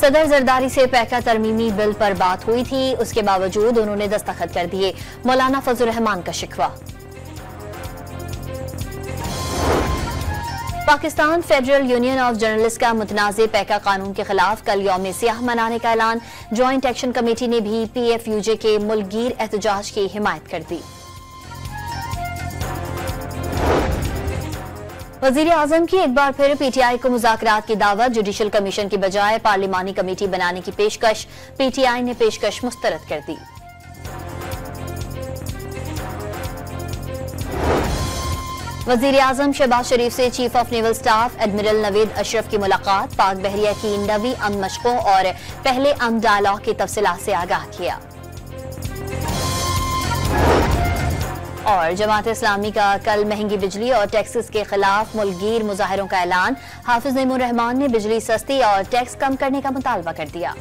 सदर जरदारी से पैका तरमीमी बिल पर बात हुई थी, उसके बावजूद उन्होंने दस्तखत कर दिए। मौलाना फजल रहमान का शिकवा। Pakistan federal union of journalist का मुतनाज़े पैका कानून के खिलाफ कल यौम सियाह मनाने का ऐलान। ज्वाइंट एक्शन कमेटी ने भी PFUJ के मुल्कगीर एहतजाज की हिमायत कर दी। वज़ीर आज़म की एक बार फिर PTI को मुज़ाकरात की दावत। जुडिशल कमीशन की बजाय पार्लिमानी कमेटी बनाने की पेशकश। PTI ने पेशकश मुस्तरद कर दी। वज़ीर आज़म शहबाज शरीफ से chief of naval staff admiral Naveed Ashraf की मुलाकात। पाक बहरिया की नवी अमन मशकों और पहले अमन डायलॉग की तफसीलात से आगाह किया। और जमात इस्लामी का कल महंगी बिजली और टैक्सेस के खिलाफ मुल्कगीर मुजाहिरों का ऐलान। हाफिज नईमुर रहमान ने बिजली सस्ती और टैक्स कम करने का मुतालबा कर दिया।